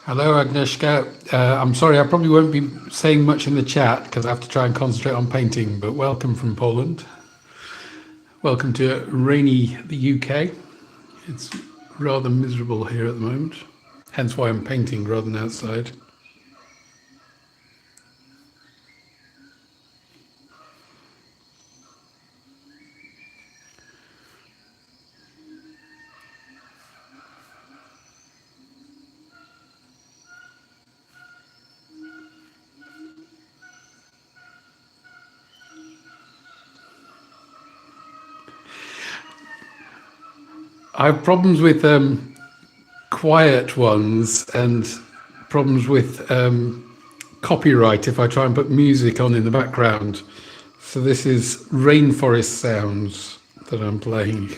Hello, Agnieszka. I'm sorry, I probably won't be saying much in the chat because I have to try and concentrate on painting, but welcome from Poland. Welcome to rainy the UK. It's rather miserable here at the moment, hence why I'm painting rather than outside. I have problems with quiet ones and problems with copyright if I try and put music on in the background. So this is rainforest sounds that I'm playing.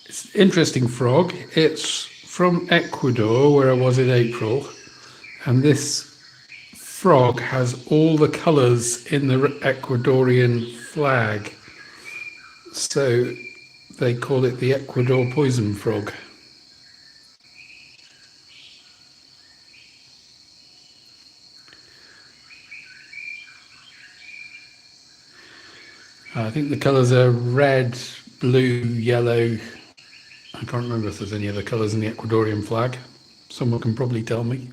It's an interesting frog. It's from Ecuador, where I was in April, and this frog has all the colours in the Ecuadorian flag. So they call it the Ecuador Poison Frog. I think the colours are red, blue, yellow. I can't remember if there's any other colours in the Ecuadorian flag. Someone can probably tell me.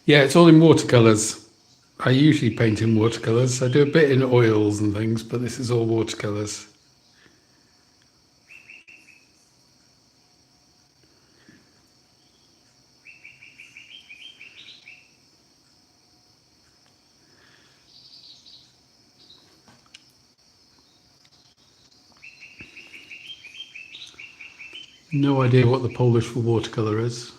Yeah, it's all in watercolours. I usually paint in watercolours. I do a bit in oils and things, but this is all watercolours. No idea what the Polish for watercolour is.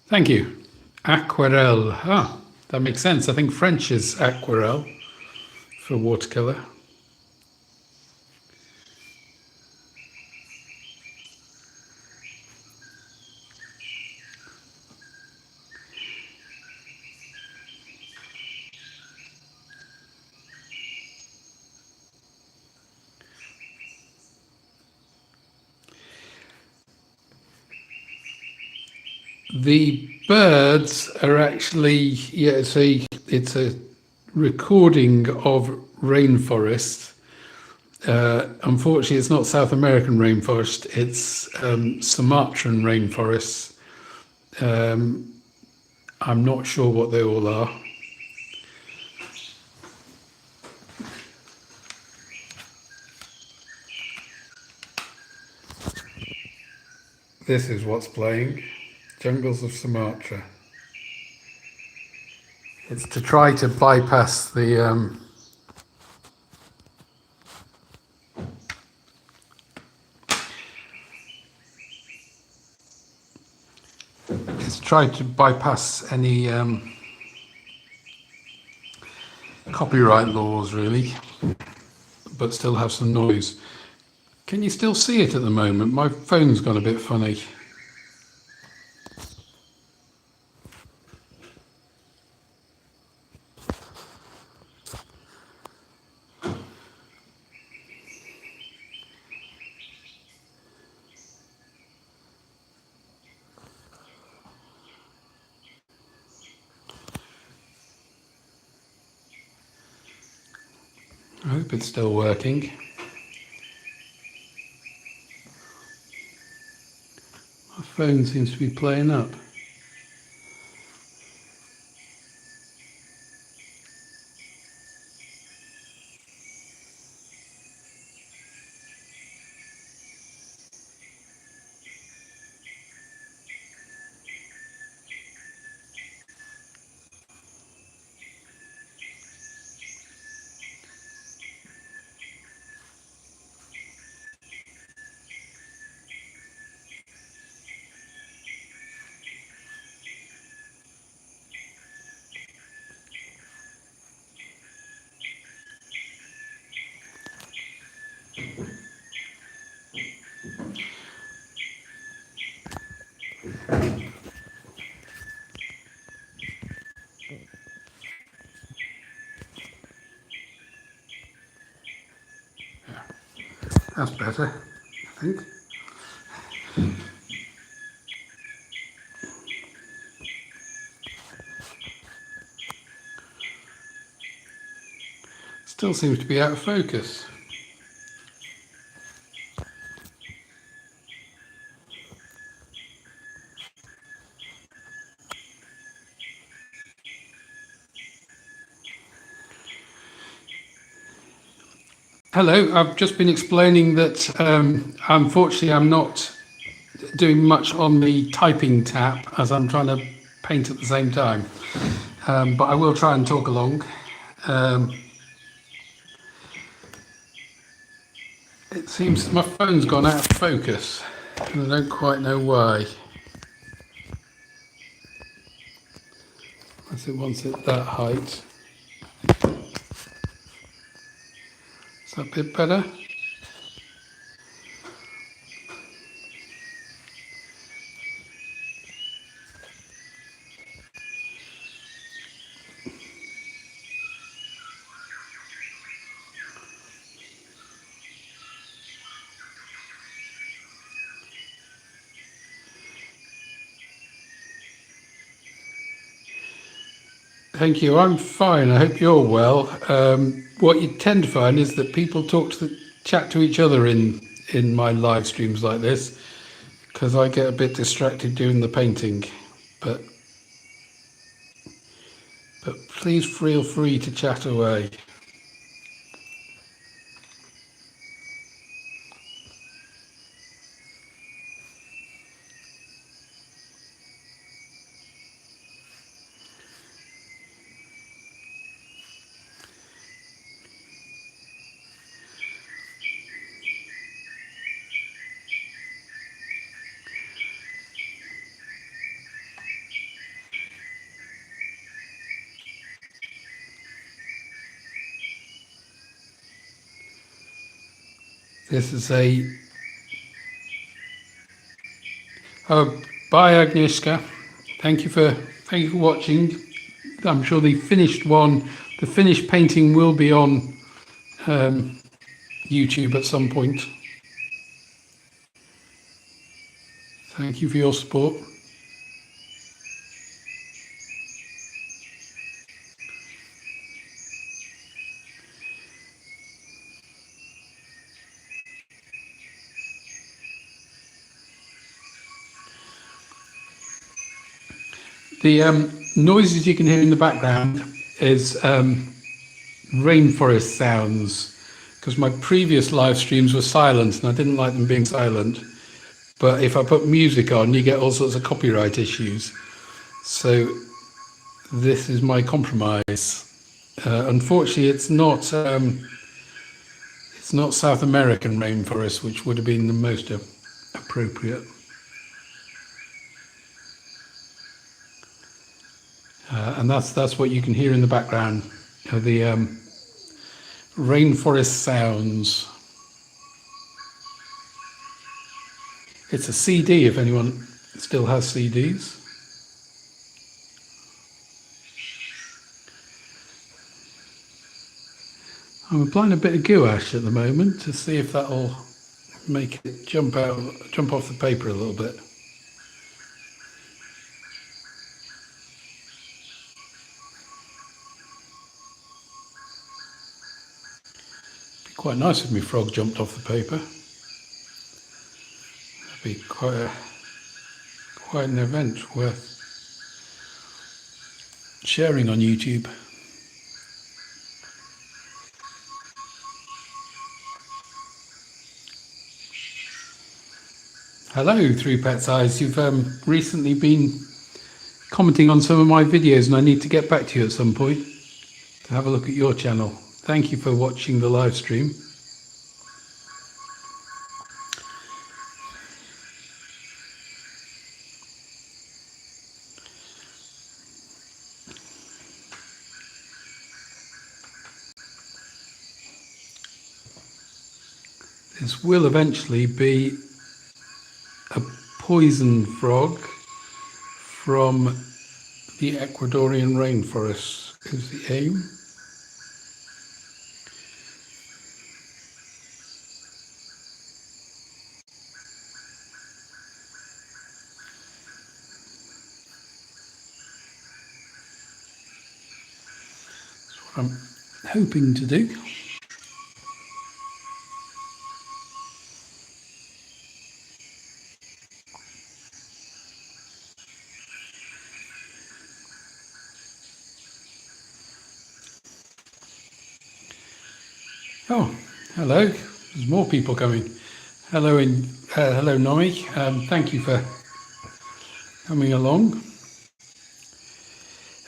Thank you. Aquarelle. Ah, that makes sense. I think French is aquarelle for watercolour. The birds are actually, yeah, it's a recording of rainforest. Unfortunately, it's not South American rainforest, it's Sumatran rainforests. I'm not sure what they all are. This is what's playing. Jungles of Sumatra. It's to try to bypass the it's tried to bypass any copyright laws, really, but still have some noise. Can you still see it at the moment? My phone's gone a bit funny. I hope it's still working. My phone seems to be playing up. That's better, I think. Still seems to be out of focus. Hello, I've just been explaining that unfortunately I'm not doing much on the typing tab as I'm trying to paint at the same time, but I will try and talk along. It seems my phone's gone out of focus and I don't quite know why. Unless it wants it that height. Is that a bit better? Thank you. I'm fine. I hope you're well. What you tend to find is that people chat to each other in my live streams like this, because I get a bit distracted doing the painting. But please feel free to chat away. This is bye Agnieszka. Thank you for watching. I'm sure the finished painting will be on YouTube at some point. Thank you for your support. The noises you can hear in the background is rainforest sounds, because my previous live streams were silent and I didn't like them being silent. But if I put music on, you get all sorts of copyright issues. So this is my compromise. Unfortunately, it's not South American rainforest, which would have been the most appropriate. And that's what you can hear in the background, the rainforest sounds. It's a CD if anyone still has CDs. I'm applying a bit of gouache at the moment to see if that'll make it jump off the paper a little bit. Be quite nice if my frog jumped off the paper. That'd be quite an event worth sharing on YouTube. Hello, Through Pet's Eyes. You've recently been commenting on some of my videos, and I need to get back to you at some point to have a look at your channel. Thank you for watching the live stream. This will eventually be a poison frog from the Ecuadorian rainforest, is the aim. That's what I'm hoping to do. Oh, hello. There's more people coming. Hello, hello, Nomi. Thank you for coming along.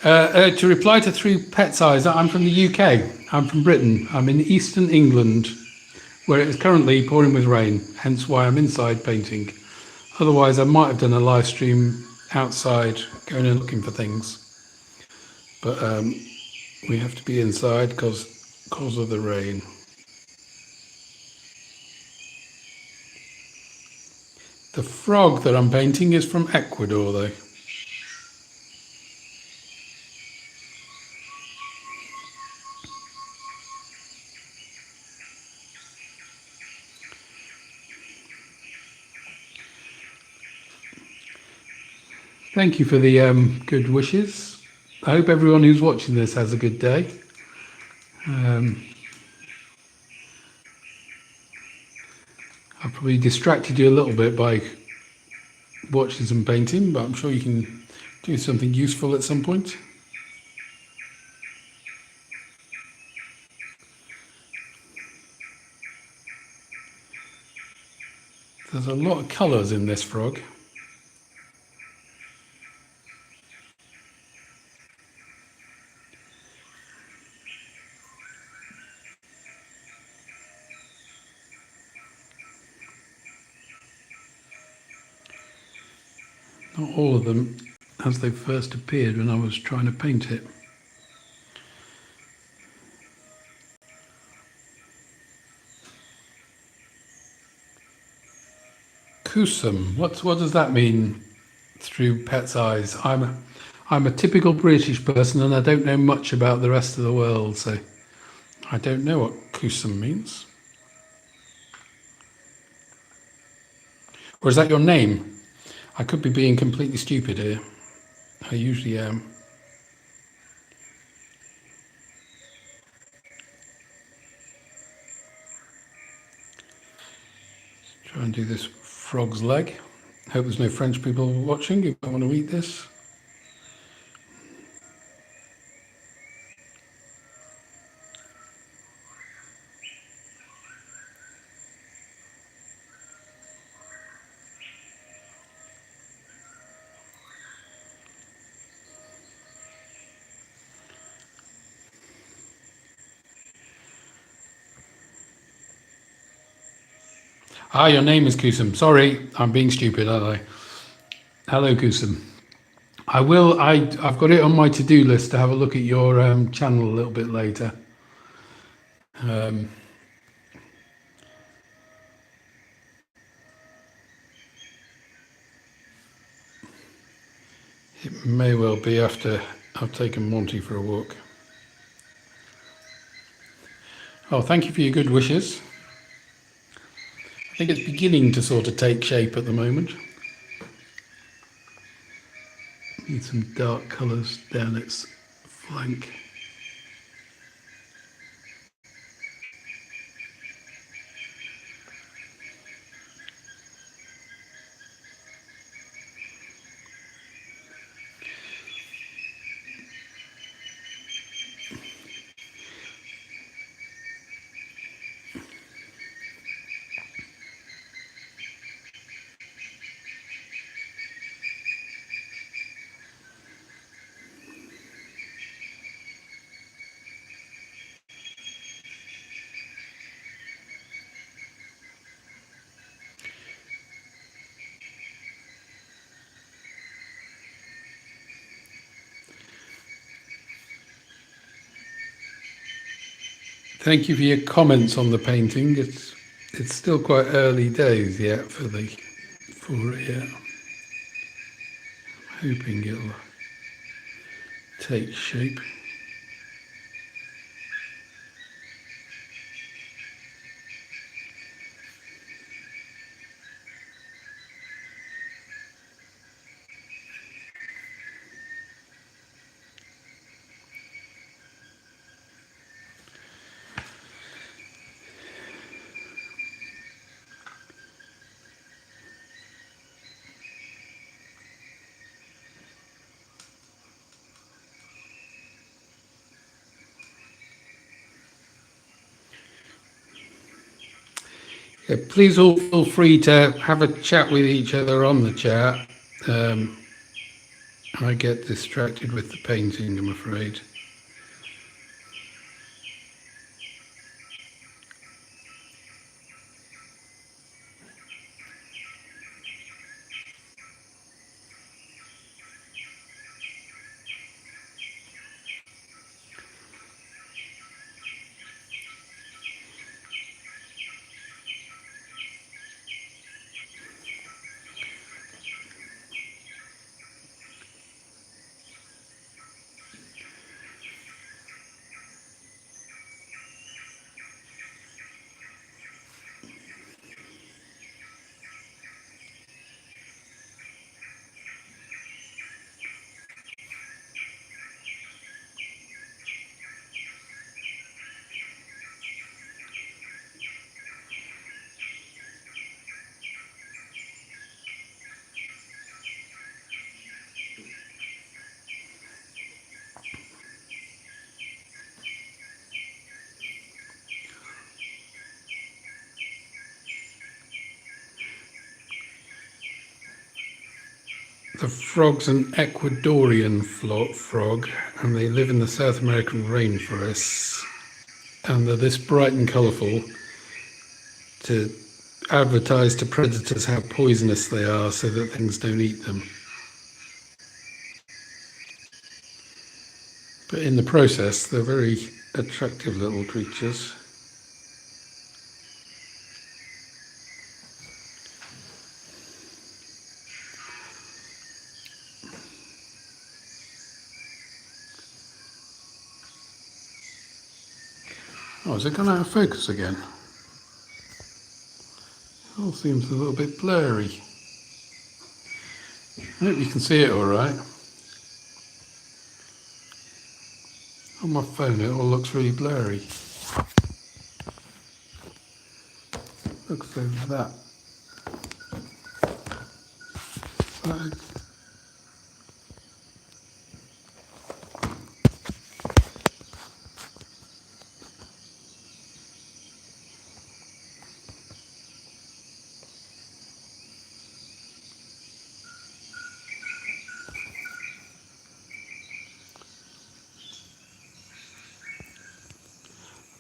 To reply to Through Pet's Eyes, I'm from the UK. I'm from Britain. I'm in eastern England, where it is currently pouring with rain, hence why I'm inside painting. Otherwise, I might have done a live stream outside, going and looking for things. But we have to be inside because of the rain. The frog that I'm painting is from Ecuador, though. Thank you for the good wishes. I hope everyone who's watching this has a good day. I've probably distracted you a little bit by watching some painting, but I'm sure you can do something useful at some point. There's a lot of colours in this frog. Not all of them as they first appeared when I was trying to paint it. Kusum, what does that mean through Pet's eyes? I'm a typical British person and I don't know much about the rest of the world, so I don't know what Kusum means. Or is that your name? I could be being completely stupid here. I usually am. Try and do this frog's leg. Hope there's no French people watching if I want to eat this. Ah, your name is Kusum. Sorry, I'm being stupid, aren't I? Hello, Kusum. I've got it on my to-do list to have a look at your channel a little bit later. It may well be after I've taken Monty for a walk. Oh, thank you for your good wishes. I think it's beginning to sort of take shape at the moment. Need some dark colours down its flank. Thank you for your comments on the painting. It's still quite early days yet for it. Yeah. Hoping it'll take shape. Yeah, please all feel free to have a chat with each other on the chat. I get distracted with the painting, I'm afraid. The frog's an Ecuadorian frog, and they live in the South American rainforests. And they're this bright and colourful to advertise to predators how poisonous they are so that things don't eat them. But in the process, they're very attractive little creatures. Oh, is it gone out of focus again? It all seems a little bit blurry. I hope you can see it all right. On my phone it all looks really blurry. Looks like that.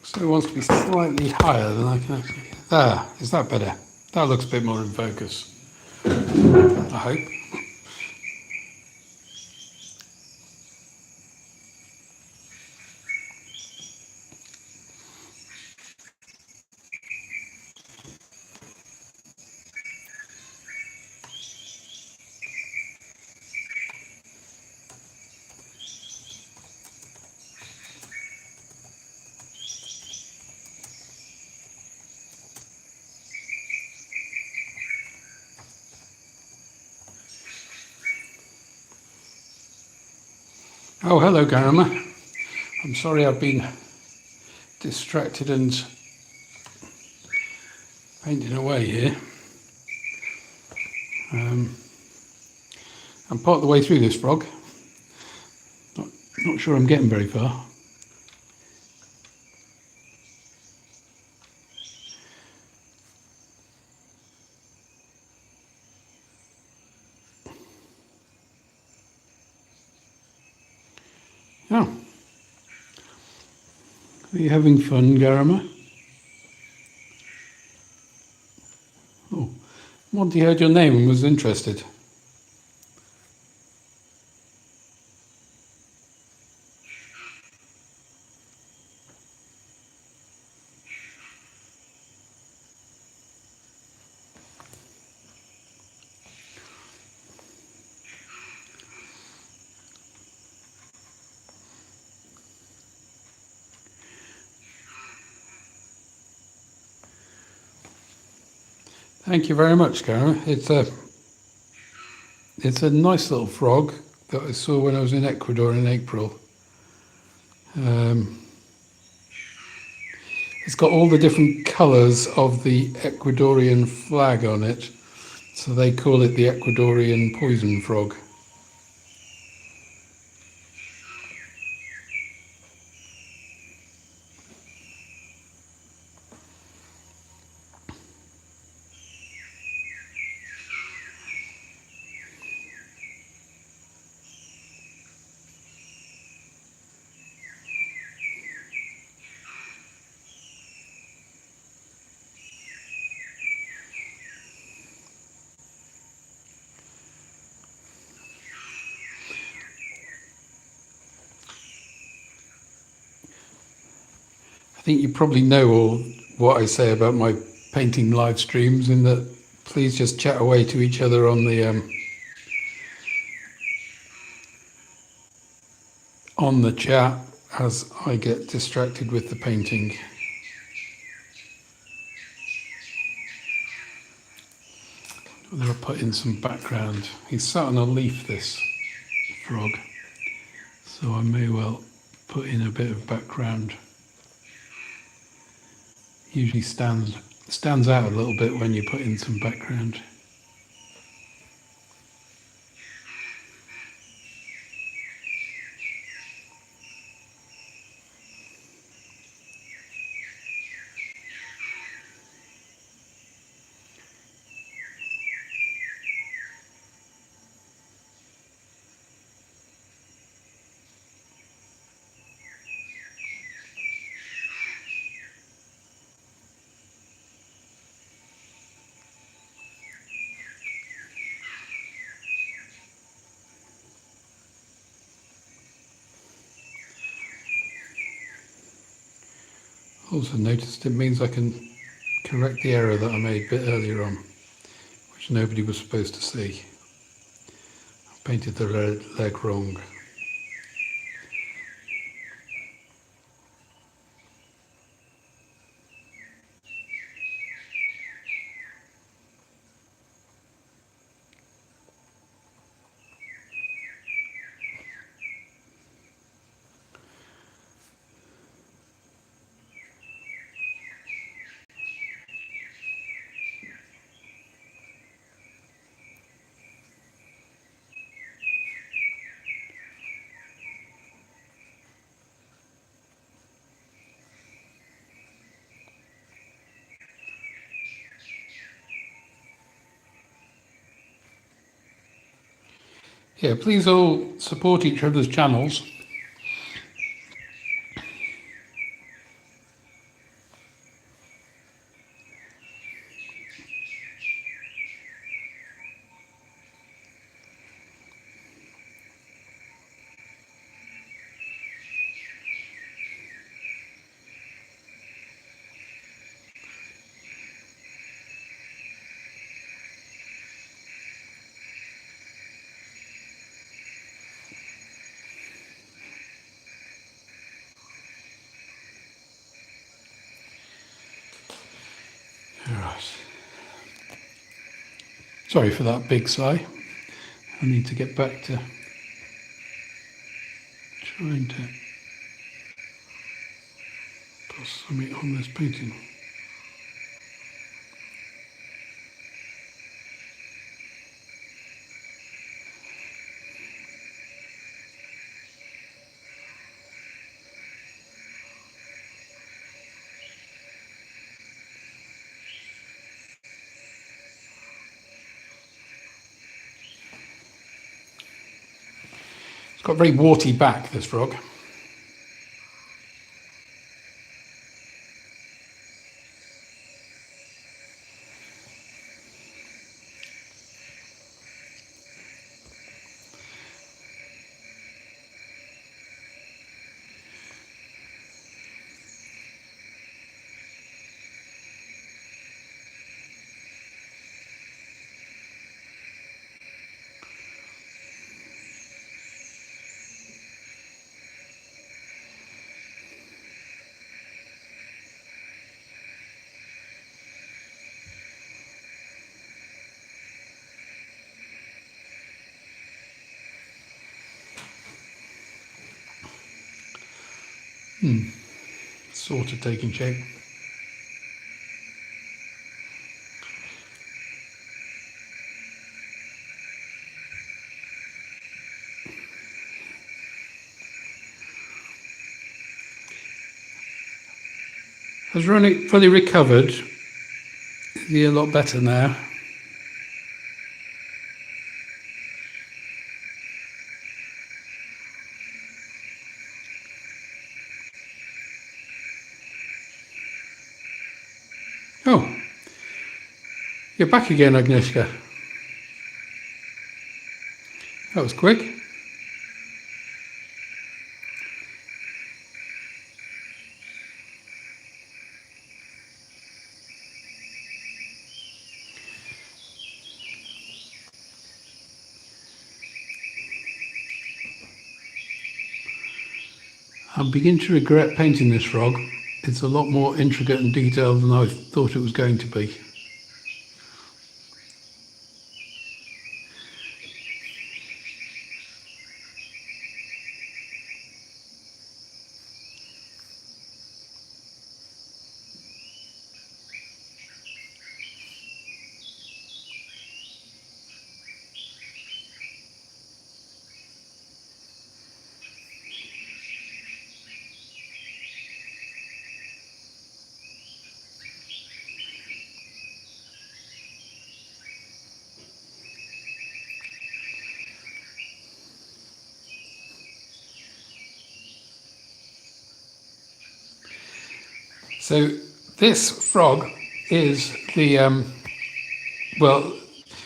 So it wants to be slightly higher than I can actually. There, is that better? That looks a bit more in focus, I hope. Oh, hello, Garama. I'm sorry I've been distracted and painting away here. I'm part of the way through this frog. Not sure I'm getting very far. Oh. Are you having fun, Garama? Oh, Monty heard your name and was interested. Thank you very much, Garama. It's a nice little frog that I saw when I was in Ecuador in April. It's got all the different colours of the Ecuadorian flag on it, so they call it the Ecuadorian Poison Frog. I think you probably know all what I say about my painting live streams, in that please just chat away to each other on the chat as I get distracted with the painting. Whether I put in some background. He's sat on a leaf, this frog, so I may well put in a bit of background. Usually stands out a little bit when you put in some background. Also noticed it means I can correct the error that I made a bit earlier on, which nobody was supposed to see. I painted the leg wrong. Yeah, please all support each other's channels. Sorry for that big sigh. I need to get back to trying to put something on this painting. It's got a very warty back, this frog. Sort of taking shape. Has Ronnie fully recovered? Is he a lot better now? Oh, you're back again, Agnieszka. That was quick. I'm beginning to regret painting this frog. It's a lot more intricate and detailed than I thought it was going to be. So this frog is the, well,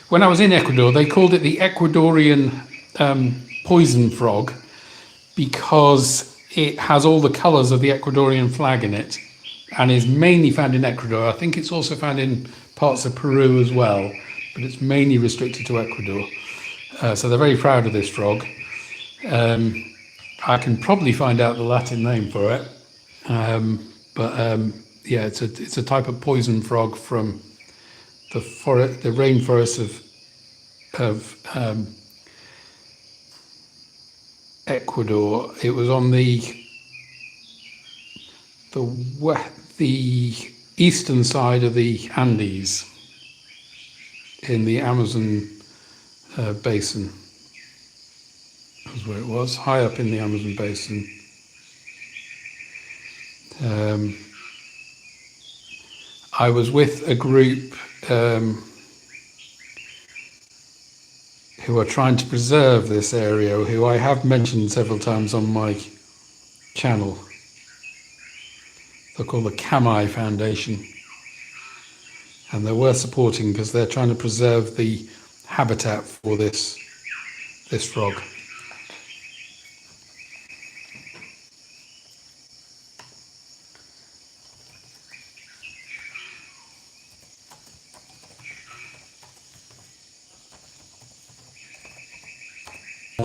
when I was in Ecuador, they called it the Ecuadorian poison frog because it has all the colours of the Ecuadorian flag in it and is mainly found in Ecuador. I think it's also found in parts of Peru as well, but it's mainly restricted to Ecuador. So they're very proud of this frog. I can probably find out the Latin name for it. Yeah, it's a type of poison frog from the rainforest of Ecuador. It was on the eastern side of the Andes in the Amazon basin. Was where it was, high up in the Amazon basin. I was with a group who are trying to preserve this area, who I have mentioned several times on my channel. They're called the Kamai Foundation, and they're worth supporting because they're trying to preserve the habitat for this frog.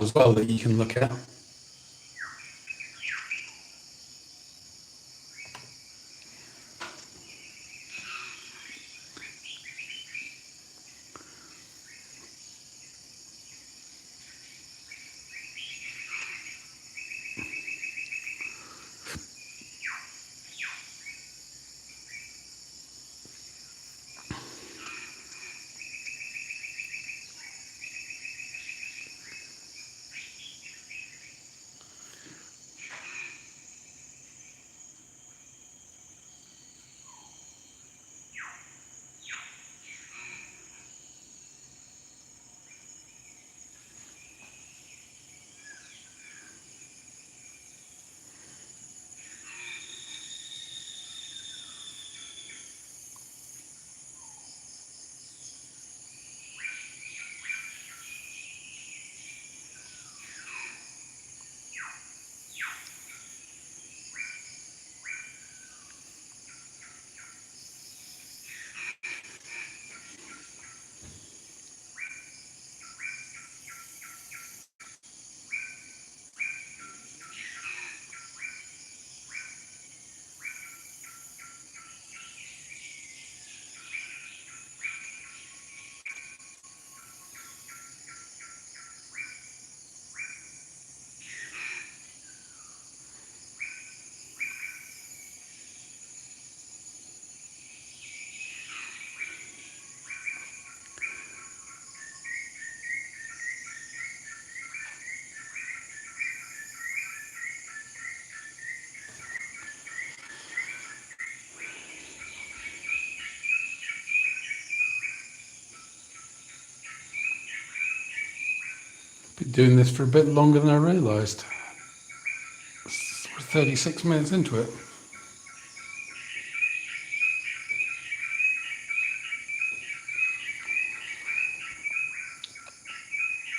As well that you can look at. Been doing this for a bit longer than I realised. We're 36 minutes into it.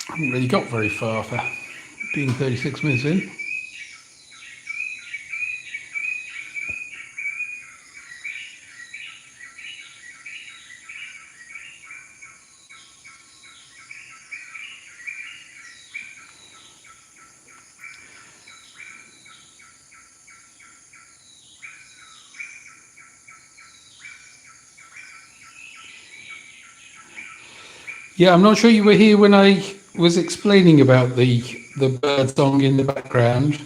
I haven't really got very far for being 36 minutes in. Yeah, I'm not sure you were here when I was explaining about the bird song in the background.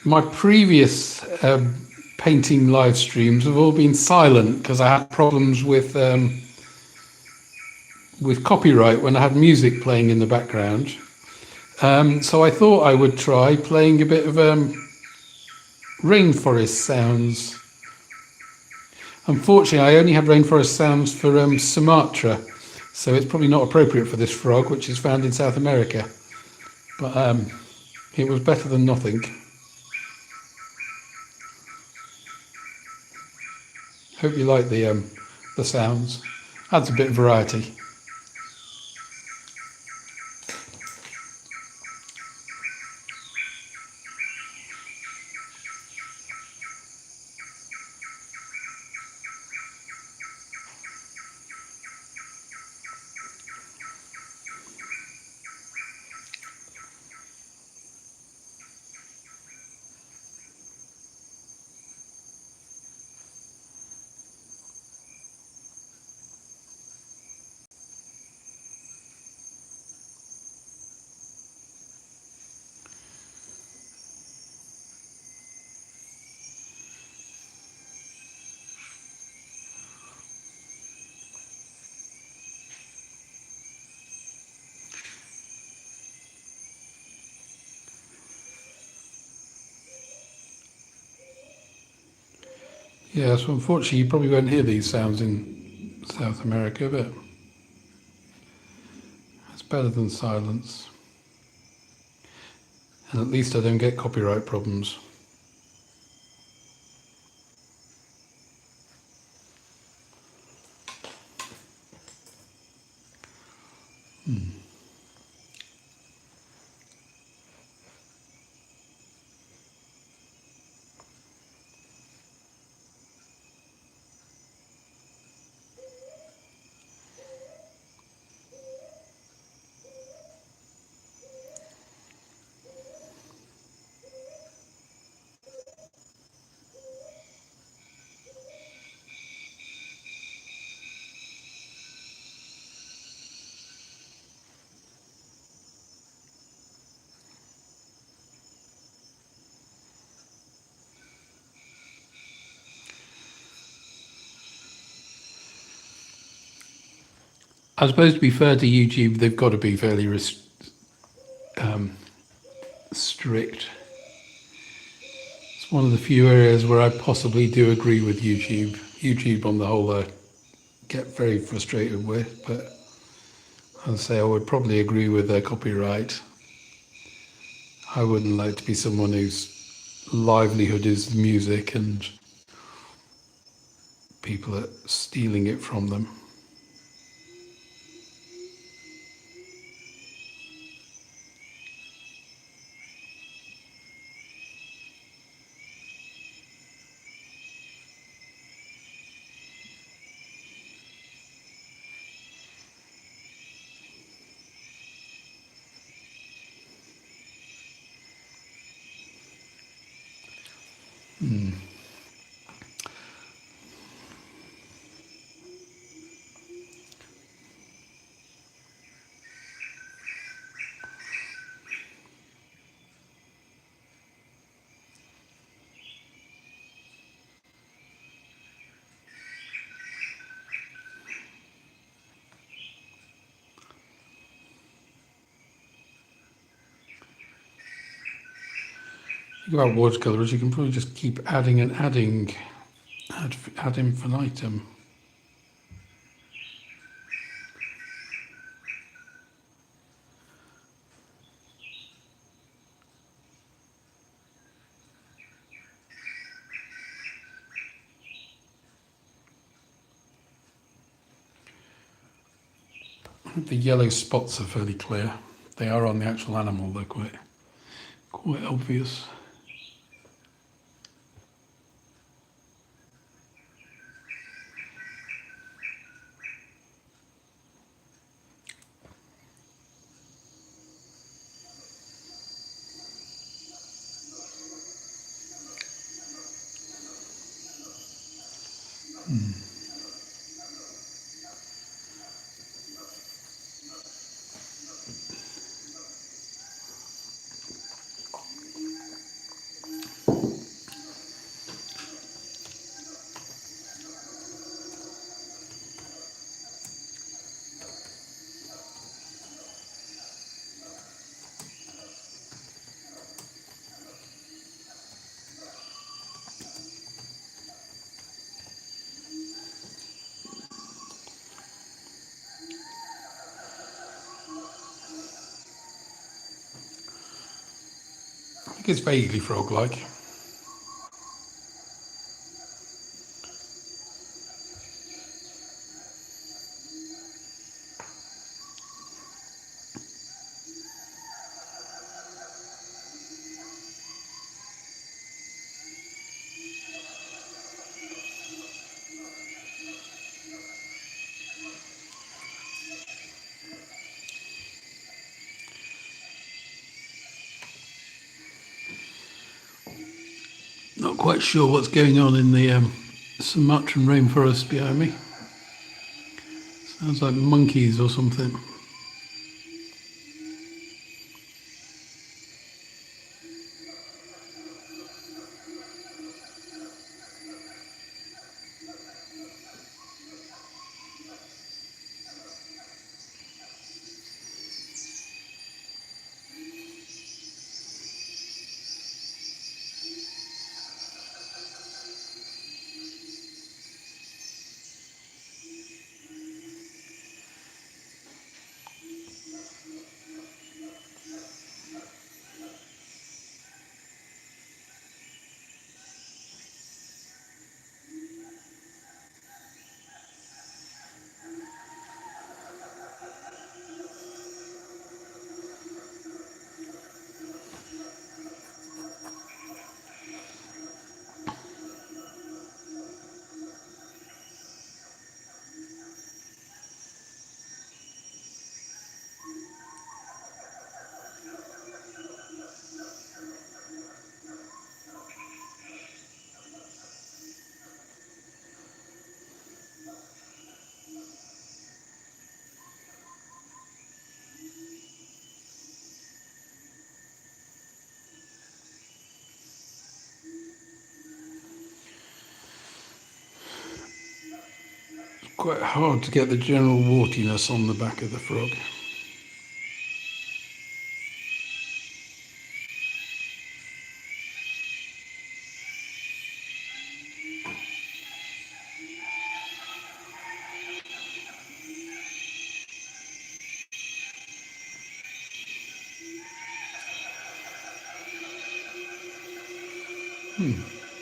My previous painting live streams have all been silent because I had problems with copyright when I had music playing in the background. So I thought I would try playing a bit of rainforest sounds. Unfortunately, I only have rainforest sounds for Sumatra, so it's probably not appropriate for this frog, which is found in South America. But it was better than nothing. Hope you like the sounds. Adds a bit of variety. Yeah, so unfortunately you probably won't hear these sounds in South America, but it's better than silence. And at least I don't get copyright problems. I suppose to be fair to YouTube, they've got to be fairly strict. It's one of the few areas where I possibly do agree with YouTube. YouTube on the whole, I get very frustrated with, but I'd say I would probably agree with their copyright. I wouldn't like to be someone whose livelihood is music and people are stealing it from them. The thing about watercolor is you can probably just keep adding and adding ad infinitum. The yellow spots are fairly clear. They are on the actual animal, they're quite obvious. I think it's vaguely frog-like. Not quite sure what's going on in the Sumatran rainforest behind me. Sounds like monkeys or something. Quite hard to get the general wartiness on the back of the frog.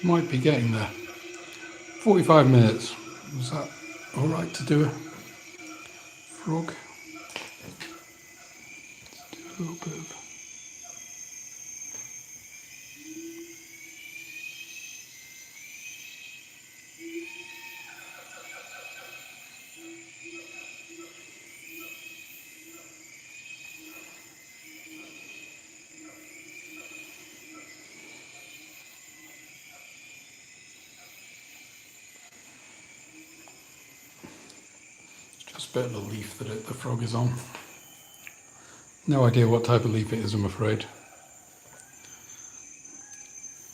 Might be getting there. 45 minutes. Was that all right to do a frog? Let's do a little bit of... Just a bit of a leaf that the frog is on. No idea what type of leaf it is, I'm afraid.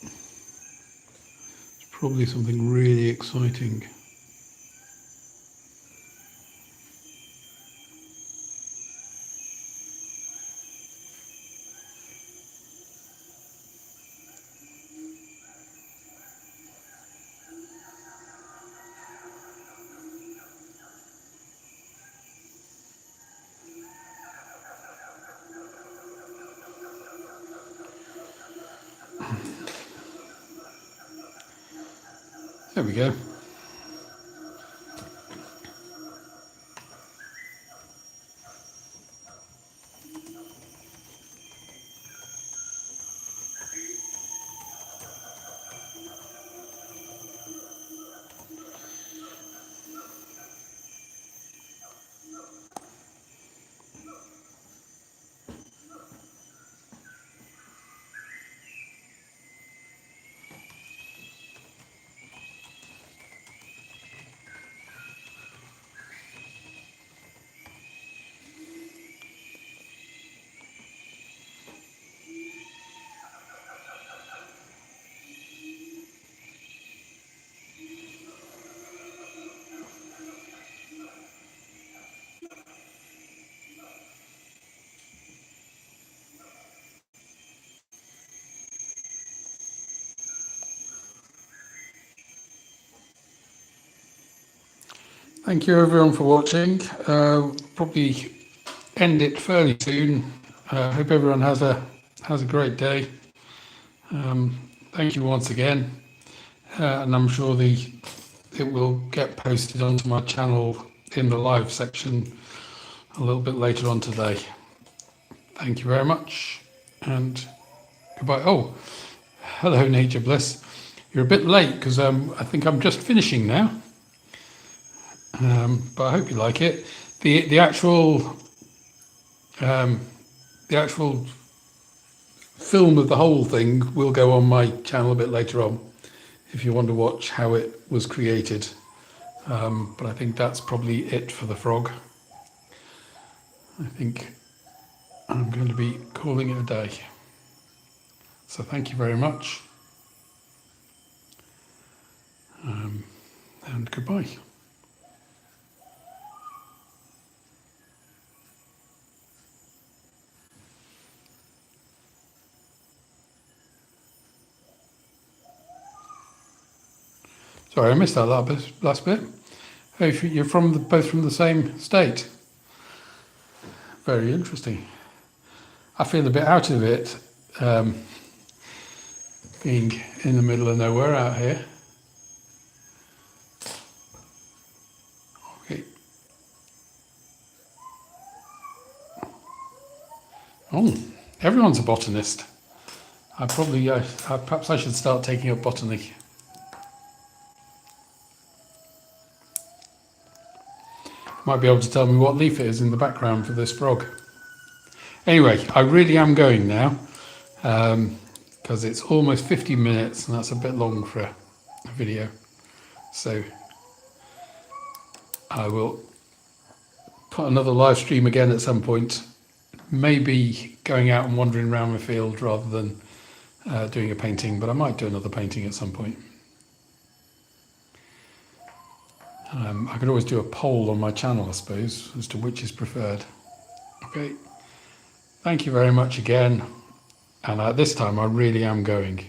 It's probably something really exciting. There we go. Thank you everyone for watching. Probably end it fairly soon. Hope everyone has a great day. Thank you once again, and I'm sure it will get posted onto my channel in the live section a little bit later on today. Thank you very much, and goodbye. Oh, hello Nature Bliss. You're a bit late because I think I'm just finishing now. But I hope you like it. The actual film of the whole thing will go on my channel a bit later on if you want to watch how it was created. But I think that's probably it for the frog. I think I'm going to be calling it a day. So thank you very much, and goodbye. Sorry, I missed that last bit. Oh, you're both from the same state. Very interesting. I feel a bit out of it, being in the middle of nowhere out here. Okay. Oh, everyone's a botanist. Perhaps I should start taking up botany. Might be able to tell me what leaf it is in the background for this frog. Anyway, I really am going now, because it's almost 50 minutes and that's a bit long for a video. So I will put another live stream again at some point, maybe going out and wandering around the field rather than doing a painting, but I might do another painting at some point. I could always do a poll on my channel, I suppose, as to which is preferred. Okay, thank you very much again, and this time I really am going.